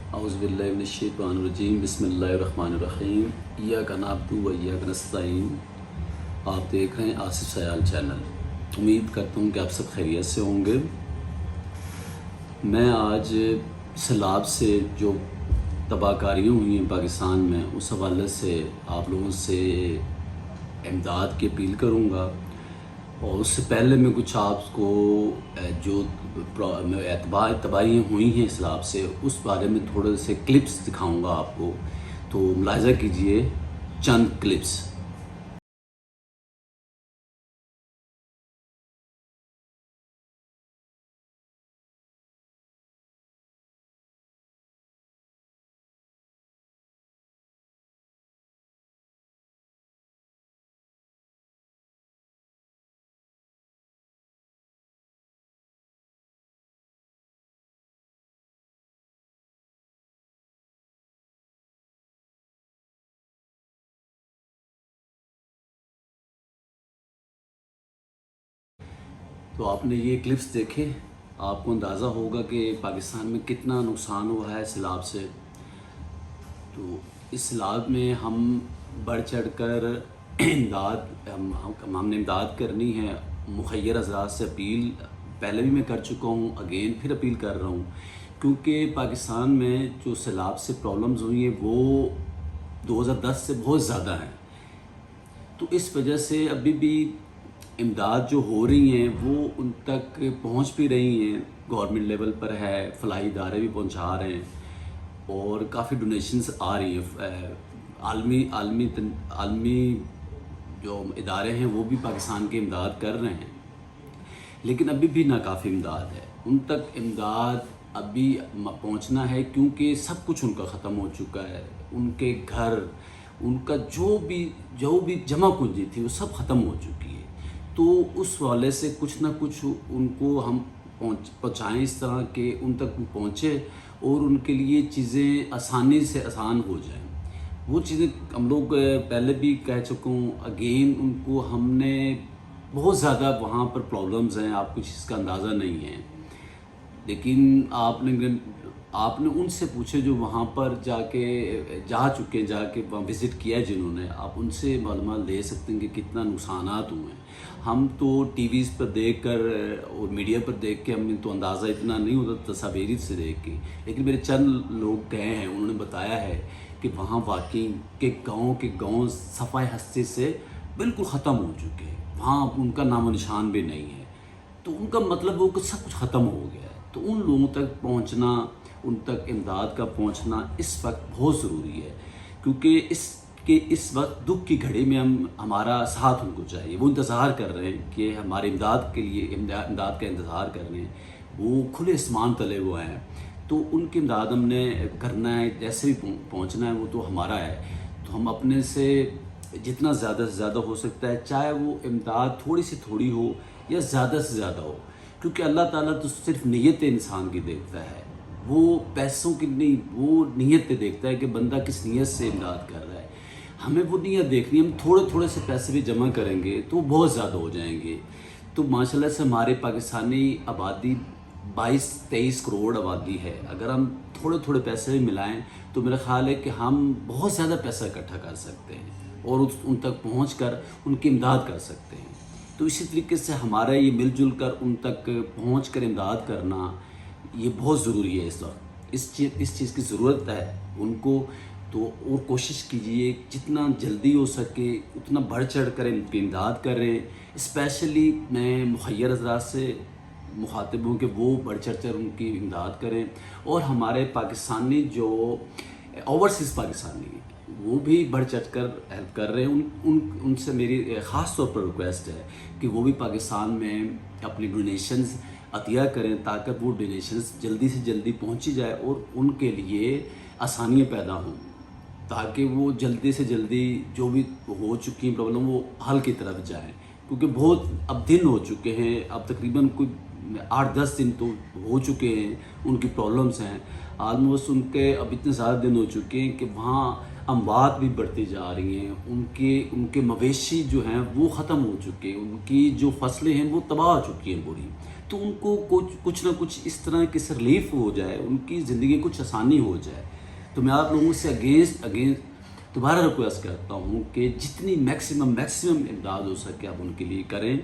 اعوذ باللہ من الشیطان الرجیم بسم اللہ الرحمن الرحیم ایاک نعبد و ایاک نستعین۔ آپ دیکھ رہے ہیں آصف سیال چینل۔ امید کرتا ہوں کہ آپ سب خیریت سے ہوں گے۔ میں آج سیلاب سے جو تباہ کاریاں ہوئی ہیں پاکستان میں، اس حوالے سے آپ لوگوں سے امداد کی اپیل کروں گا، اور اس سے پہلے میں کچھ آپ کو جو تباہیاں ہوئی ہیں سیلاب سے اس بارے میں تھوڑے سے کلپس دکھاؤں گا آپ کو، تو ملاحظہ کیجئے چند کلپس۔ تو آپ نے یہ کلپس دیکھے، آپ کو اندازہ ہوگا کہ پاکستان میں کتنا نقصان ہوا ہے سیلاب سے۔ تو اس سیلاب میں ہم بڑھ چڑھ کر ہم نے امداد کرنی ہے۔ مخیر حضرات سے اپیل پہلے بھی میں کر چکا ہوں، اگین پھر اپیل کر رہا ہوں، کیونکہ پاکستان میں جو سیلاب سے پرابلمز ہوئی ہیں وہ 2010 سے بہت زیادہ ہیں۔ تو اس وجہ سے ابھی بھی امداد جو ہو رہی ہیں وہ ان تک پہنچ بھی رہی ہیں، گورنمنٹ لیول پر ہے، فلاحی ادارے بھی پہنچا رہے ہیں، اور کافی ڈونیشنز آ رہی ہیں۔ عالمی جو ادارے ہیں وہ بھی پاکستان کی امداد کر رہے ہیں، لیکن ابھی بھی ناکافی امداد ہے۔ ان تک امداد ابھی پہنچنا ہے، کیونکہ سب کچھ ان کا ختم ہو چکا ہے۔ ان کے گھر، ان کا جو بھی جمع پونجی تھی وہ سب ختم ہو چکی ہے۔ تو اس حوالے سے کچھ نہ کچھ ان کو ہم پہنچائیں، اس طرح کہ ان تک پہنچے اور ان کے لیے چیزیں آسانی سے آسان ہو جائیں۔ وہ چیزیں ہم لوگ پہلے بھی کہہ چکا ہوں، اگین ان کو ہم نے بہت زیادہ وہاں پر پرابلمز ہیں، آپ کو اس کا اندازہ نہیں ہے، لیکن آپ نے ان سے پوچھے جو وہاں پر جا چکے وہاں وزٹ کیا ہے جنہوں نے، آپ ان سے معلومات لے سکتے ہیں کہ کتنا نقصانات ہوئے ہیں۔ ہم تو ٹی ویز پر دیکھ کر اور میڈیا پر دیکھ کے ہمیں تو اندازہ اتنا نہیں ہوتا تصاویر سے دیکھ کے، لیکن میرے چند لوگ گئے ہیں، انہوں نے بتایا ہے کہ وہاں واقعی گاؤں صفائی ہستی سے بالکل ختم ہو چکے ہیں، وہاں ان کا نام و نشان بھی نہیں ہے۔ تو ان کا مطلب وہ کہ سب کچھ ختم ہو گیا ہے۔ تو ان لوگوں تک پہنچنا، ان تک امداد کا پہنچنا اس وقت بہت ضروری ہے، کیونکہ اس وقت دکھ کی گھڑی میں ہمارا ساتھ ان کو چاہیے۔ وہ انتظار کر رہے ہیں کہ ہمارے امداد کے لیے امداد کا انتظار کر رہے ہیں، وہ کھلے آسمان تلے ہوئے ہیں۔ تو ان کی امداد ہم نے کرنا ہے، جیسے بھی پہنچنا ہے وہ تو ہمارا ہے۔ تو ہم اپنے سے جتنا زیادہ سے زیادہ ہو سکتا ہے، چاہے وہ امداد تھوڑی سی تھوڑی ہو یا زیادہ سے زیادہ ہو، کیونکہ اللہ تعالیٰ تو صرف نیت انسان کی دیکھتا ہے، وہ پیسوں کی نہیں، وہ نیت پہ دیکھتا ہے کہ بندہ کس نیت سے امداد کر رہا ہے۔ ہمیں وہ نیت دیکھنی ہے، ہم تھوڑے تھوڑے سے پیسے بھی جمع کریں گے تو بہت زیادہ ہو جائیں گے۔ تو ماشاءاللہ سے ہمارے پاکستانی آبادی 22-23 کروڑ آبادی ہے۔ اگر ہم تھوڑے تھوڑے پیسے بھی ملائیں تو میرا خیال ہے کہ ہم بہت زیادہ پیسہ اکٹھا کر سکتے ہیں اور ان تک پہنچ کر ان کی امداد کر سکتے ہیں۔ تو اسی طریقے سے ہمارا یہ مل جل کر ان تک پہنچ کر امداد کرنا یہ بہت ضروری ہے اس وقت۔ اس چیز کی ضرورت ہے ان کو۔ تو اور کوشش کیجئے جتنا جلدی ہو سکے اتنا بڑھ چڑھ کر ان کی امداد کریں۔ اسپیشلی میں مخیر حضرات سے مخاطب ہوں کہ وہ بڑھ چڑھ کر ان کی امداد کریں، اور ہمارے پاکستانی جو اوورسیز پاکستانی ہیں وہ بھی بڑھ چڑھ کر ہیلپ کر رہے ہیں۔ ان سے میری خاص طور پر ریکویسٹ ہے کہ وہ بھی پاکستان میں اپنی ڈونیشنز عطیہ کریں، تاکہ وہ ڈونیشنز جلدی سے جلدی پہنچی جائے اور ان کے لیے آسانیاں پیدا ہوں، تاکہ وہ جلدی سے جلدی جو بھی ہو چکی ہیں پرابلم وہ حل کی طرف جائیں، کیونکہ بہت اب دن ہو چکے ہیں، اب تقریباً کوئی 8-10 دن تو ہو چکے ہیں ان کی پرابلمز ہیں، آلموسٹ ان کے اب اتنے زیادہ دن ہو چکے ہیں کہ وہاں اموات بھی بڑھتی جا رہی ہیں، ان کے مویشی جو ہیں وہ ختم ہو چکے ہیں، ان کی جو فصلیں ہیں وہ تباہ ہو چکی ہیں پوری۔ تو ان کو کچھ نہ کچھ اس طرح کی ریلیف ہو جائے، ان کی زندگی کچھ آسانی ہو جائے۔ تو میں آپ لوگوں سے اگینسٹ دوبارہ ریکویسٹ کرتا ہوں کہ جتنی میکسیمم امداد ہو سکے آپ ان کے لیے کریں،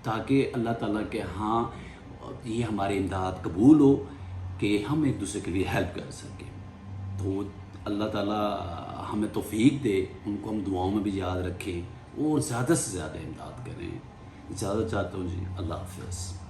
تاکہ اللہ تعالیٰ کے ہاں یہ ہماری امداد قبول ہو کہ ہم ایک دوسرے کے لیے ہیلپ کر سکیں۔ تو اللہ تعالیٰ ہمیں توفیق دے، ان کو ہم دعاؤں میں بھی یاد رکھیں اور زیادہ سے زیادہ امداد کریں۔ اجازت چاہتا ہوں جی، اللہ حافظ۔